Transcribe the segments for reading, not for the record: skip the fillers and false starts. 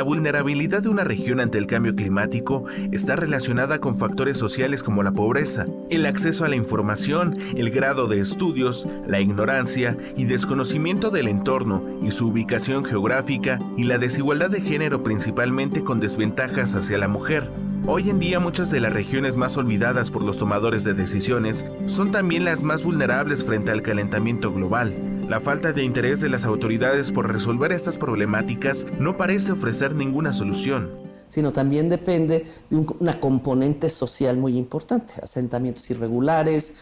La vulnerabilidad de una región ante el cambio climático está relacionada con factores sociales como la pobreza, el acceso a la información, el grado de estudios, la ignorancia y desconocimiento del entorno y su ubicación geográfica y la desigualdad de género, principalmente con desventajas hacia la mujer. Hoy en día muchas de las regiones más olvidadas por los tomadores de decisiones son también las más vulnerables frente al calentamiento global. La falta de interés de las autoridades por resolver estas problemáticas no parece ofrecer ninguna solución. Sino también depende de una componente social muy importante, asentamientos irregulares,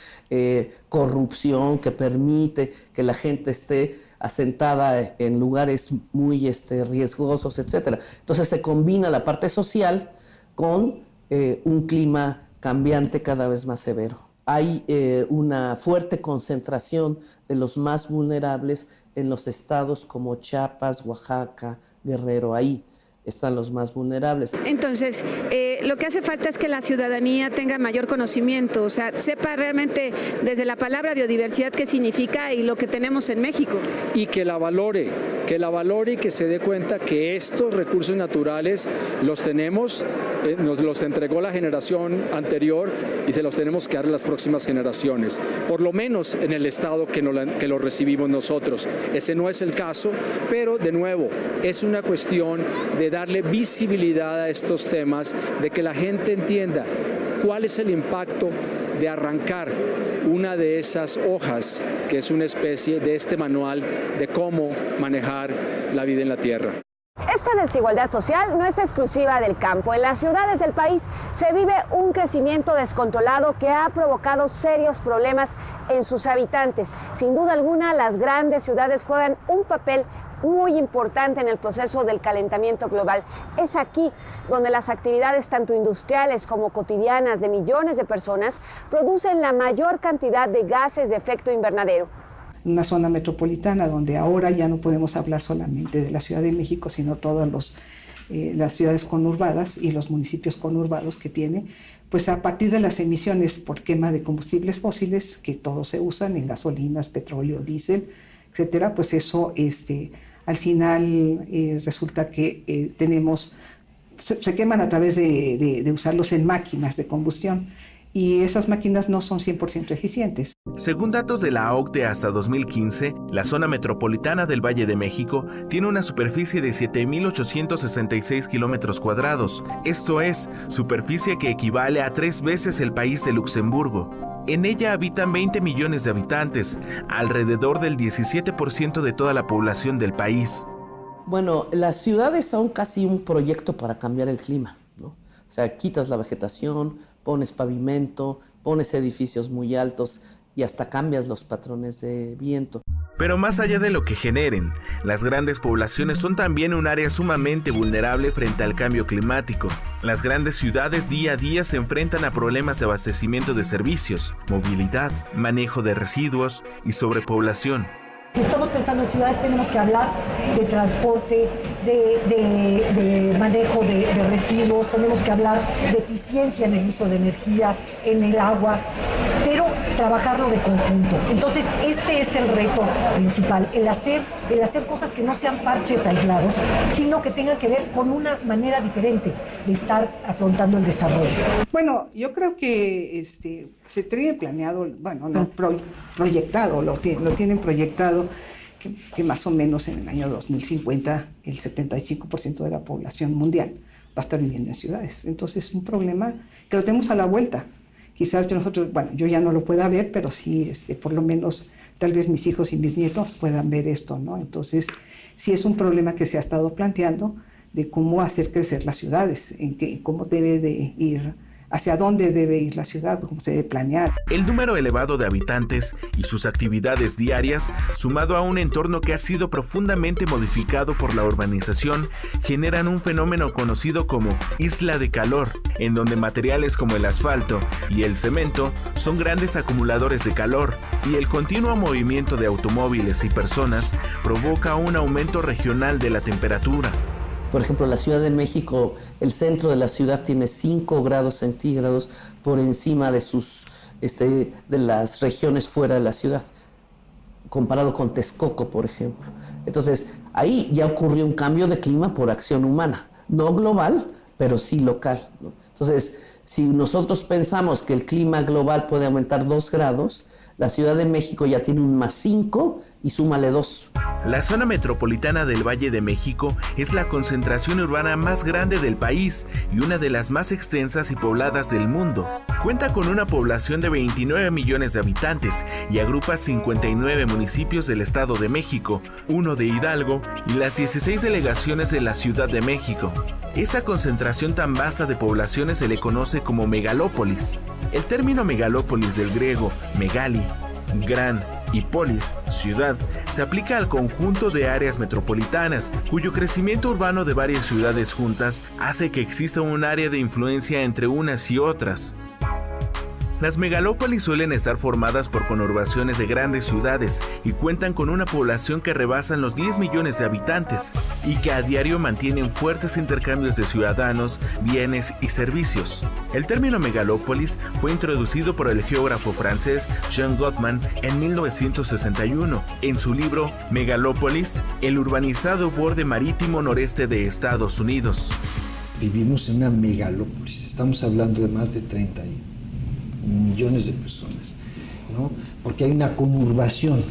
corrupción que permite que la gente esté asentada en lugares muy riesgosos, etc. Entonces se combina la parte social con un clima cambiante cada vez más severo. Hay una fuerte concentración de los más vulnerables en los estados como Chiapas, Oaxaca, Guerrero. Ahí están los más vulnerables. Entonces, lo que hace falta es que la ciudadanía tenga mayor conocimiento, o sea, sepa realmente desde la palabra biodiversidad qué significa y lo que tenemos en México. Y que la valore y que se dé cuenta que estos recursos naturales los tenemos, nos los entregó la generación anterior y se los tenemos que dar a las próximas generaciones, por lo menos en el estado que lo recibimos nosotros. Ese no es el caso, pero de nuevo, es una cuestión de darle visibilidad a estos temas, de que la gente entienda cuál es el impacto de arrancar una de esas hojas, que es una especie de este manual de cómo manejar la vida en la tierra. Esta desigualdad social no es exclusiva del campo. En las ciudades del país se vive un crecimiento descontrolado que ha provocado serios problemas en sus habitantes. Sin duda alguna, las grandes ciudades juegan un papel muy importante en el proceso del calentamiento global. Es aquí donde las actividades tanto industriales como cotidianas de millones de personas producen la mayor cantidad de gases de efecto invernadero. Una zona metropolitana donde ahora ya no podemos hablar solamente de la Ciudad de México, sino todas las ciudades conurbadas y los municipios conurbados que tiene, pues a partir de las emisiones por quema de combustibles fósiles, que todos se usan en gasolinas, petróleo, diésel, etcétera, pues eso al final resulta que se queman a través de usarlos en máquinas de combustión. Y esas máquinas no son 100% eficientes. Según datos de la OCDE hasta 2015, la zona metropolitana del Valle de México tiene una superficie de 7.866 kilómetros cuadrados. Esto es, superficie que equivale a 3 veces el país de Luxemburgo. En ella habitan 20 millones de habitantes, alrededor del 17% de toda la población del país. Bueno, las ciudades son casi un proyecto para cambiar el clima, ¿no? O sea, quitas la vegetación, pones pavimento, pones edificios muy altos y hasta cambias los patrones de viento. Pero más allá de lo que generen, las grandes poblaciones son también un área sumamente vulnerable frente al cambio climático. Las grandes ciudades día a día se enfrentan a problemas de abastecimiento de servicios, movilidad, manejo de residuos y sobrepoblación. Si estamos pensando en ciudades, tenemos que hablar de transporte, de manejo de residuos, tenemos que hablar de eficiencia en el uso de energía, en el agua, pero trabajarlo de conjunto. Entonces, este es el reto principal, el hacer cosas que no sean parches aislados, sino que tengan que ver con una manera diferente de estar afrontando el desarrollo. Bueno, yo creo que se tiene planeado, bueno, no, proyectado, lo tienen proyectado, que más o menos en el año 2050 el 75% de la población mundial va a estar viviendo en ciudades. Entonces es un problema que lo tenemos a la vuelta. Quizás nosotros, bueno, yo ya no lo pueda ver, pero sí, por lo menos tal vez mis hijos y mis nietos puedan ver esto, ¿no? Entonces sí es un problema que se ha estado planteando de cómo hacer crecer las ciudades, cómo debe de ir, hacia dónde debe ir la ciudad, cómo se debe planear. El número elevado de habitantes y sus actividades diarias, sumado a un entorno que ha sido profundamente modificado por la urbanización, generan un fenómeno conocido como isla de calor, en donde materiales como el asfalto y el cemento son grandes acumuladores de calor, y el continuo movimiento de automóviles y personas provoca un aumento regional de la temperatura. Por ejemplo, la Ciudad de México, el centro de la ciudad tiene 5 grados centígrados por encima de de las regiones fuera de la ciudad, comparado con Texcoco, por ejemplo. Entonces, ahí ya ocurrió un cambio de clima por acción humana. no global, pero sí local, ¿no? Entonces, si nosotros pensamos que el clima global puede aumentar 2 grados, la Ciudad de México ya tiene un +5 y súmale 2. La zona metropolitana del Valle de México es la concentración urbana más grande del país y una de las más extensas y pobladas del mundo. Cuenta con una población de 29 millones de habitantes y agrupa 59 municipios del Estado de México, 1 de Hidalgo y las 16 delegaciones de la Ciudad de México. Esta concentración tan vasta de poblaciones se le conoce como megalópolis. El término megalópolis del griego megali, gran, y polis, ciudad, se aplica al conjunto de áreas metropolitanas, cuyo crecimiento urbano de varias ciudades juntas hace que exista un área de influencia entre unas y otras. Las megalópolis suelen estar formadas por conurbaciones de grandes ciudades y cuentan con una población que rebasan los 10 millones de habitantes y que a diario mantienen fuertes intercambios de ciudadanos, bienes y servicios. El término megalópolis fue introducido por el geógrafo francés Jean Gottman en 1961 en su libro Megalópolis, el urbanizado borde marítimo noreste de Estados Unidos. Vivimos en una megalópolis, estamos hablando de más de 30 millones de personas, ¿no? Porque hay una conurbación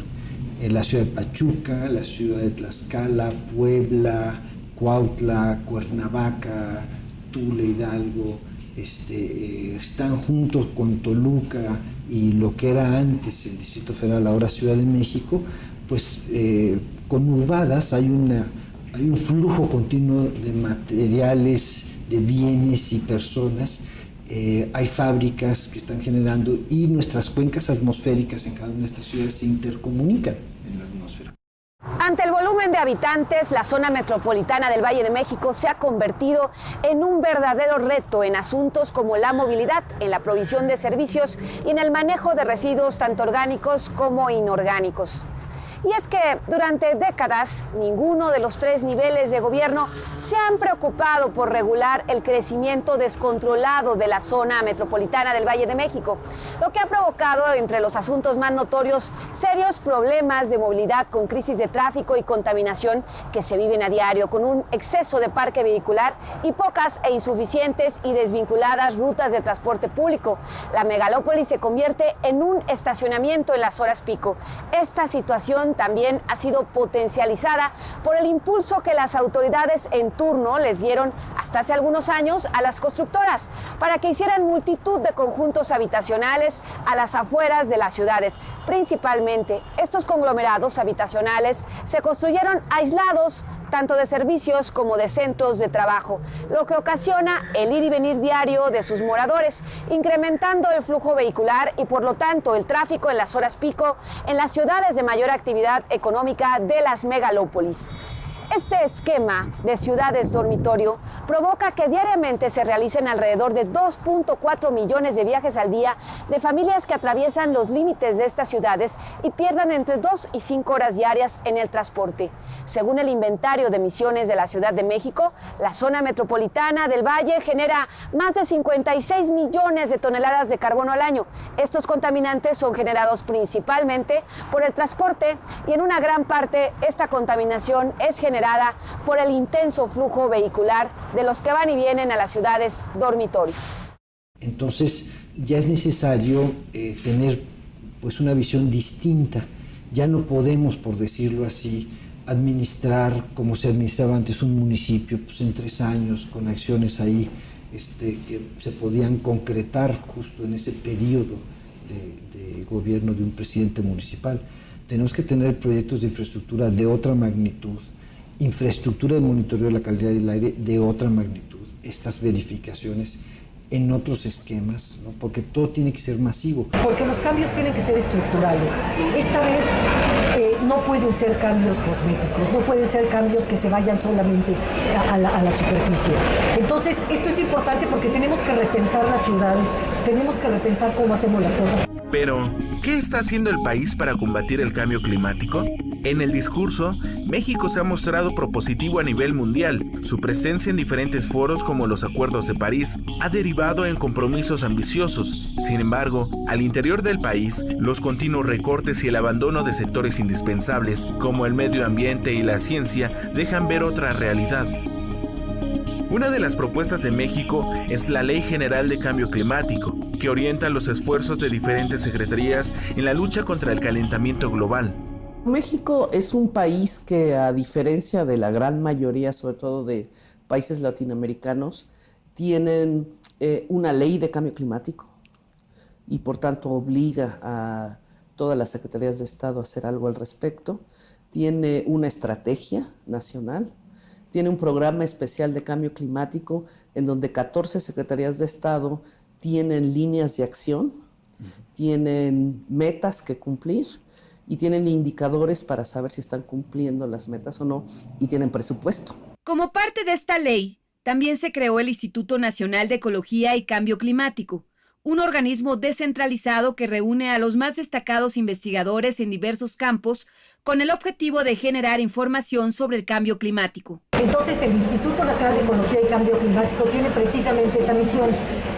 en la ciudad de Pachuca, la ciudad de Tlaxcala, Puebla, Cuautla, Cuernavaca, Tula, Hidalgo, están juntos con Toluca y lo que era antes el Distrito Federal, ahora Ciudad de México, pues conurbadas, hay un flujo continuo de materiales, de bienes y personas. Hay fábricas que están generando y nuestras cuencas atmosféricas en cada una de estas ciudades se intercomunican en la atmósfera. Ante el volumen de habitantes, la zona metropolitana del Valle de México se ha convertido en un verdadero reto en asuntos como la movilidad, en la provisión de servicios y en el manejo de residuos tanto orgánicos como inorgánicos. Y es que durante décadas ninguno de los 3 niveles de gobierno se han preocupado por regular el crecimiento descontrolado de la zona metropolitana del Valle de México, lo que ha provocado, entre los asuntos más notorios, serios problemas de movilidad con crisis de tráfico y contaminación que se viven a diario, con un exceso de parque vehicular y pocas e insuficientes y desvinculadas rutas de transporte público. La megalópolis se convierte en un estacionamiento en las horas pico. Esta situación también ha sido potencializada por el impulso que las autoridades en turno les dieron hasta hace algunos años a las constructoras para que hicieran multitud de conjuntos habitacionales a las afueras de las ciudades. Principalmente, estos conglomerados habitacionales se construyeron aislados tanto de servicios como de centros de trabajo, lo que ocasiona el ir y venir diario de sus moradores, incrementando el flujo vehicular y por lo tanto el tráfico en las horas pico en las ciudades de mayor actividad económica de las megalópolis. Este esquema de ciudades dormitorio provoca que diariamente se realicen alrededor de 2.4 millones de viajes al día de familias que atraviesan los límites de estas ciudades y pierdan entre 2 y 5 horas diarias en el transporte. Según el inventario de emisiones de la Ciudad de México, la zona metropolitana del Valle genera más de 56 millones de toneladas de carbono al año. Estos contaminantes son generados principalmente por el transporte y en una gran parte esta contaminación es generada por el intenso flujo vehicular de los que van y vienen a las ciudades dormitorio. Entonces ya es necesario tener pues una visión distinta. Ya no podemos, por decirlo así, administrar como se administraba antes un municipio pues en 3 años con acciones ahí que se podían concretar justo en ese periodo de gobierno de un presidente municipal. Tenemos que tener proyectos de infraestructura de otra magnitud, infraestructura de monitoreo de la calidad del aire de otra magnitud, estas verificaciones en otros esquemas, ¿no? Porque todo tiene que ser masivo. Porque los cambios tienen que ser estructurales. Esta vez no pueden ser cambios cosméticos, no pueden ser cambios que se vayan solamente a la superficie. Entonces, esto es importante porque tenemos que repensar las ciudades, tenemos que repensar cómo hacemos las cosas. Pero, ¿qué está haciendo el país para combatir el cambio climático? En el discurso, México se ha mostrado propositivo a nivel mundial. Su presencia en diferentes foros como los Acuerdos de París ha derivado en compromisos ambiciosos. Sin embargo, al interior del país, los continuos recortes y el abandono de sectores indispensables como el medio ambiente y la ciencia dejan ver otra realidad. Una de las propuestas de México es la Ley General de Cambio Climático, que orienta los esfuerzos de diferentes secretarías en la lucha contra el calentamiento global. México es un país que, a diferencia de la gran mayoría, sobre todo de países latinoamericanos, tienen una ley de cambio climático y por tanto obliga a todas las secretarías de Estado a hacer algo al respecto. Tiene una estrategia nacional, tiene un programa especial de cambio climático en donde 14 secretarías de Estado tienen líneas de acción, tienen metas que cumplir y tienen indicadores para saber si están cumpliendo las metas o no, y tienen presupuesto. Como parte de esta ley, también se creó el Instituto Nacional de Ecología y Cambio Climático, un organismo descentralizado que reúne a los más destacados investigadores en diversos campos con el objetivo de generar información sobre el cambio climático. Entonces, el Instituto Nacional de Ecología y Cambio Climático tiene precisamente esa misión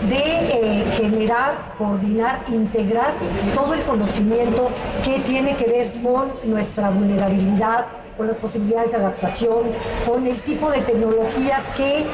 de generar, coordinar, integrar todo el conocimiento que tiene que ver con nuestra vulnerabilidad, con las posibilidades de adaptación, con el tipo de tecnologías que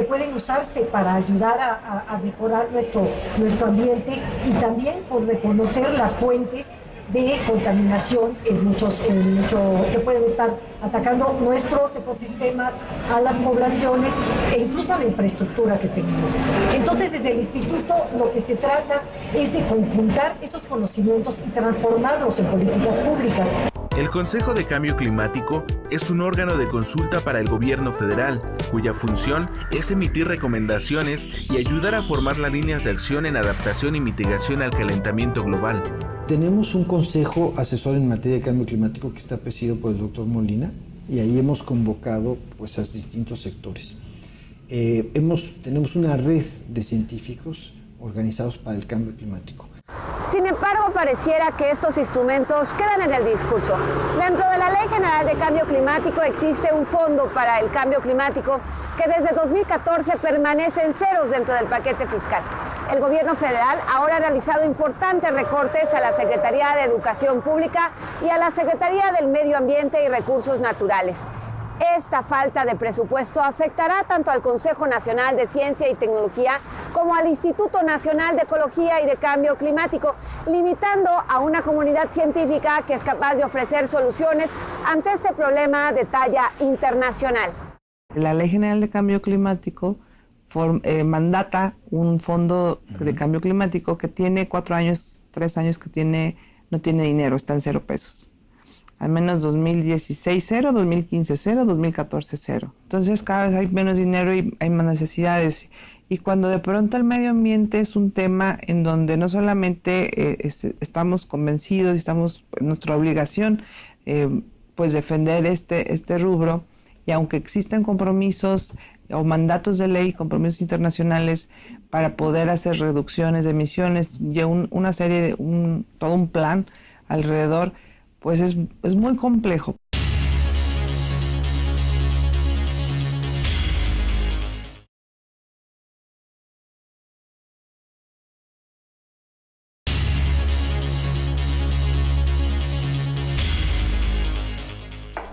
pueden usarse para ayudar a mejorar nuestro ambiente, y también con reconocer las fuentes de contaminación que pueden estar atacando nuestros ecosistemas, a las poblaciones e incluso a la infraestructura que tenemos. Entonces, desde el instituto lo que se trata es de conjuntar esos conocimientos y transformarlos en políticas públicas. El Consejo de Cambio Climático es un órgano de consulta para el gobierno federal, cuya función es emitir recomendaciones y ayudar a formar las líneas de acción en adaptación y mitigación al calentamiento global. Tenemos un consejo asesor en materia de cambio climático que está presidido por el doctor Molina, y ahí hemos convocado pues, a distintos sectores. Tenemos una red de científicos organizados para el cambio climático. Sin embargo, pareciera que estos instrumentos quedan en el discurso. Dentro de la Ley General de Cambio Climático existe un fondo para el cambio climático que desde 2014 permanece en ceros dentro del paquete fiscal. El gobierno federal ahora ha realizado importantes recortes a la Secretaría de Educación Pública y a la Secretaría del Medio Ambiente y Recursos Naturales. Esta falta de presupuesto afectará tanto al Consejo Nacional de Ciencia y Tecnología como al Instituto Nacional de Ecología y de Cambio Climático, limitando a una comunidad científica que es capaz de ofrecer soluciones ante este problema de talla internacional. La Ley General de Cambio Climático mandata un fondo de cambio climático que tiene 4 años, 3 años que no tiene dinero, está en 0 pesos. Al menos 2016 0, 2015 0, 2014 0. Entonces cada vez hay menos dinero y hay más necesidades. Y cuando de pronto el medio ambiente es un tema en donde no solamente estamos convencidos y estamos en nuestra obligación pues defender este rubro, y aunque existen compromisos o mandatos de ley, compromisos internacionales para poder hacer reducciones de emisiones y una serie de todo un plan alrededor, pues es muy complejo.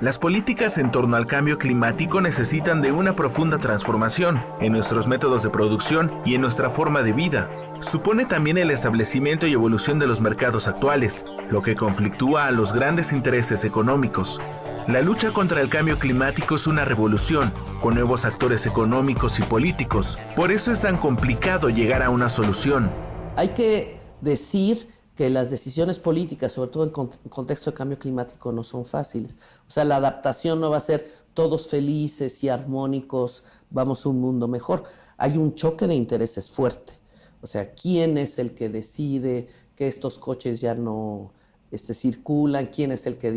Las políticas en torno al cambio climático necesitan de una profunda transformación en nuestros métodos de producción y en nuestra forma de vida. Supone también el establecimiento y evolución de los mercados actuales, lo que conflictúa a los grandes intereses económicos. La lucha contra el cambio climático es una revolución, con nuevos actores económicos y políticos. Por eso es tan complicado llegar a una solución. Hay que decir que las decisiones políticas, sobre todo en contexto de cambio climático, no son fáciles. O sea, la adaptación no va a ser todos felices y armónicos, vamos a un mundo mejor. Hay un choque de intereses fuerte. O sea, ¿quién es el que decide que estos coches ya no circulan? ¿Quién es el que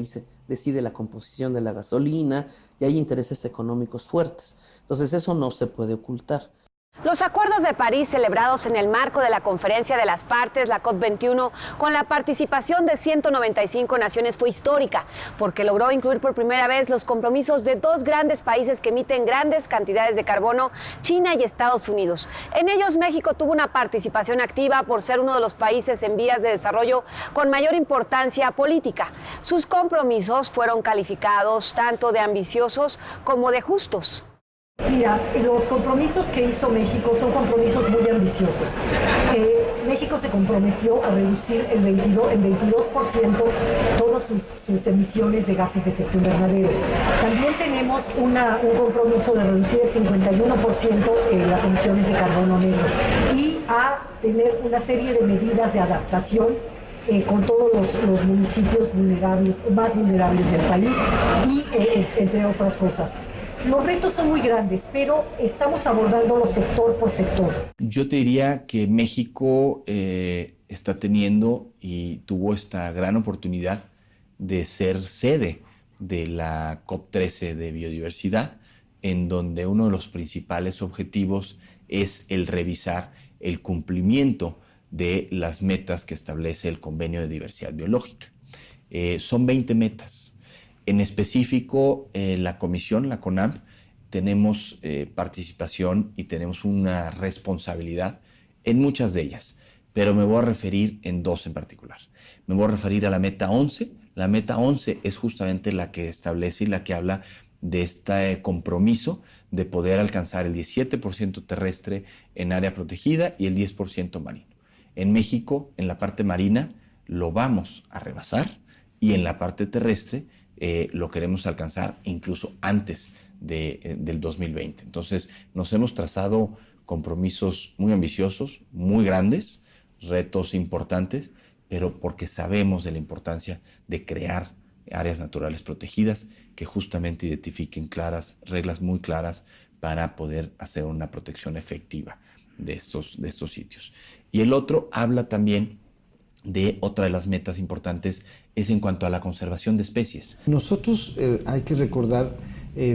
decide la composición de la gasolina? Y hay intereses económicos fuertes. Entonces, eso no se puede ocultar. Los acuerdos de París, celebrados en el marco de la Conferencia de las Partes, la COP21, con la participación de 195 naciones, fue histórica, porque logró incluir por primera vez los compromisos de 2 grandes países que emiten grandes cantidades de carbono, China y Estados Unidos. En ellos, México tuvo una participación activa por ser uno de los países en vías de desarrollo con mayor importancia política. Sus compromisos fueron calificados tanto de ambiciosos como de justos. Mira, los compromisos que hizo México son compromisos muy ambiciosos. México se comprometió a reducir en 22% todas sus emisiones de gases de efecto invernadero. También tenemos un compromiso de reducir el 51% las emisiones de carbono negro y a tener una serie de medidas de adaptación con todos los municipios más vulnerables del país y entre otras cosas. Los retos son muy grandes, pero estamos abordándolos sector por sector. Yo te diría que México está teniendo y tuvo esta gran oportunidad de ser sede de la COP13 de biodiversidad, en donde uno de los principales objetivos es el revisar el cumplimiento de las metas que establece el Convenio de Diversidad Biológica. Son 20 metas. En específico, la comisión, la CONAMP, tenemos participación y tenemos una responsabilidad en muchas de ellas, pero me voy a referir en dos en particular. Me voy a referir a la meta 11. La meta 11 es justamente la que establece y la que habla de este compromiso de poder alcanzar el 17% terrestre en área protegida y el 10% marino. En México, en la parte marina, lo vamos a rebasar y en la parte terrestre lo queremos alcanzar incluso antes del 2020. Entonces, nos hemos trazado compromisos muy ambiciosos, muy grandes, retos importantes, pero porque sabemos de la importancia de crear áreas naturales protegidas que justamente identifiquen reglas muy claras para poder hacer una protección efectiva de estos sitios. Y el otro habla también de otra de las metas importantes, es en cuanto a la conservación de especies. Nosotros, hay que recordar,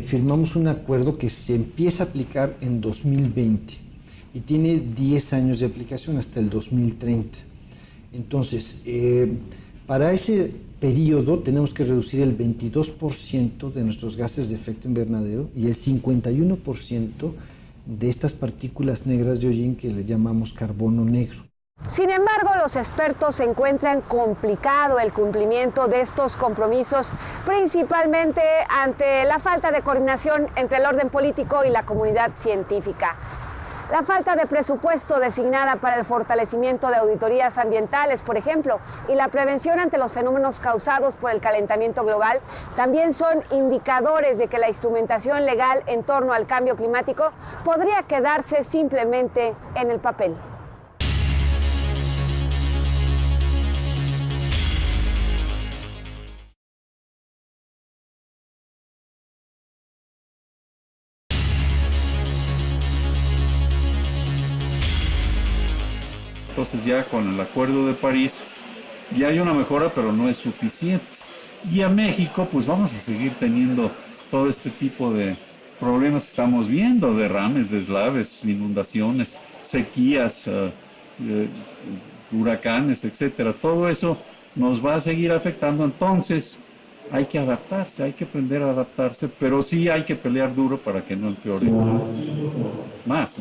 firmamos un acuerdo que se empieza a aplicar en 2020 y tiene 10 años de aplicación hasta el 2030. Entonces, para ese periodo tenemos que reducir el 22% de nuestros gases de efecto invernadero y el 51% de estas partículas negras de hollín que le llamamos carbono negro. Sin embargo, los expertos encuentran complicado el cumplimiento de estos compromisos, principalmente ante la falta de coordinación entre el orden político y la comunidad científica. La falta de presupuesto designada para el fortalecimiento de auditorías ambientales, por ejemplo, y la prevención ante los fenómenos causados por el calentamiento global también son indicadores de que la instrumentación legal en torno al cambio climático podría quedarse simplemente en el papel. Entonces ya con el Acuerdo de París ya hay una mejora, pero no es suficiente. Y a México pues vamos a seguir teniendo todo este tipo de problemas que estamos viendo, derrames, deslaves, inundaciones, sequías, huracanes, etcétera. Todo eso nos va a seguir afectando, entonces hay que adaptarse, hay que aprender a adaptarse, pero sí hay que pelear duro para que no empeore más.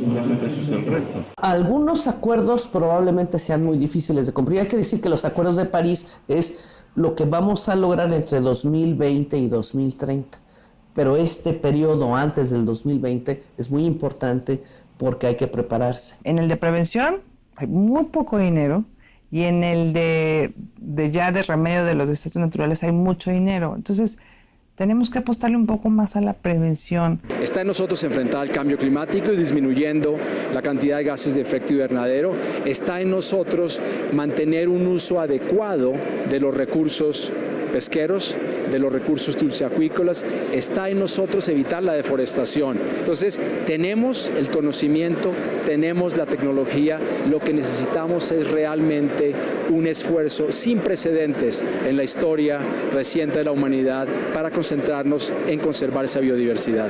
Ese es el reto. Algunos acuerdos probablemente sean muy difíciles de cumplir. Hay que decir que los acuerdos de París es lo que vamos a lograr entre 2020 y 2030. Pero este periodo antes del 2020 es muy importante porque hay que prepararse. En el de prevención hay muy poco dinero. Y en el de remedio de los desastres naturales hay mucho dinero. Entonces, tenemos que apostarle un poco más a la prevención. Está en nosotros enfrentar el cambio climático y disminuyendo la cantidad de gases de efecto invernadero. Está en nosotros mantener un uso adecuado de los recursos pesqueros, de los recursos dulceacuícolas. Está en nosotros evitar la deforestación. Entonces, tenemos el conocimiento, tenemos la tecnología, lo que necesitamos es realmente un esfuerzo sin precedentes en la historia reciente de la humanidad para concentrarnos en conservar esa biodiversidad.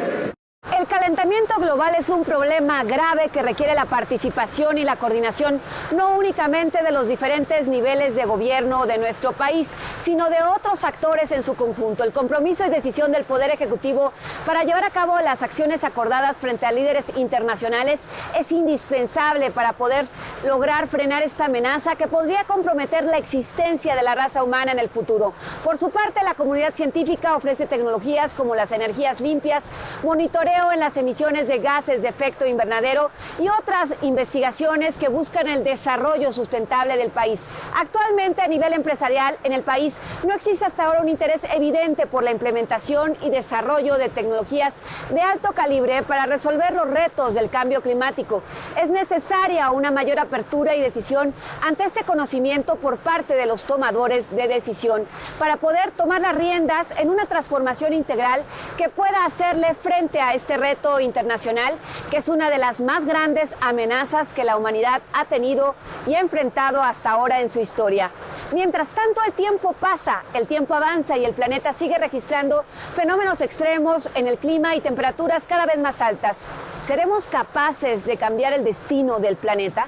El calentamiento global es un problema grave que requiere la participación y la coordinación no únicamente de los diferentes niveles de gobierno de nuestro país, sino de otros actores en su conjunto. El compromiso y decisión del Poder Ejecutivo para llevar a cabo las acciones acordadas frente a líderes internacionales es indispensable para poder lograr frenar esta amenaza que podría comprometer la existencia de la raza humana en el futuro. Por su parte, la comunidad científica ofrece tecnologías como las energías limpias, monitoreo en limitan las emisiones de gases de efecto invernadero y otras investigaciones que buscan el desarrollo sustentable del país. Actualmente, a nivel empresarial en el país no existe hasta ahora un interés evidente por la implementación y desarrollo de tecnologías de alto calibre para resolver los retos del cambio climático. Es necesaria una mayor apertura y decisión ante este conocimiento por parte de los tomadores de decisión para poder tomar las riendas en una transformación integral que pueda hacerle frente a este reto internacional, que es una de las más grandes amenazas que la humanidad ha tenido y ha enfrentado hasta ahora en su historia. Mientras tanto, el tiempo pasa, el tiempo avanza y el planeta sigue registrando fenómenos extremos en el clima y temperaturas cada vez más altas. ¿Seremos capaces de cambiar el destino del planeta?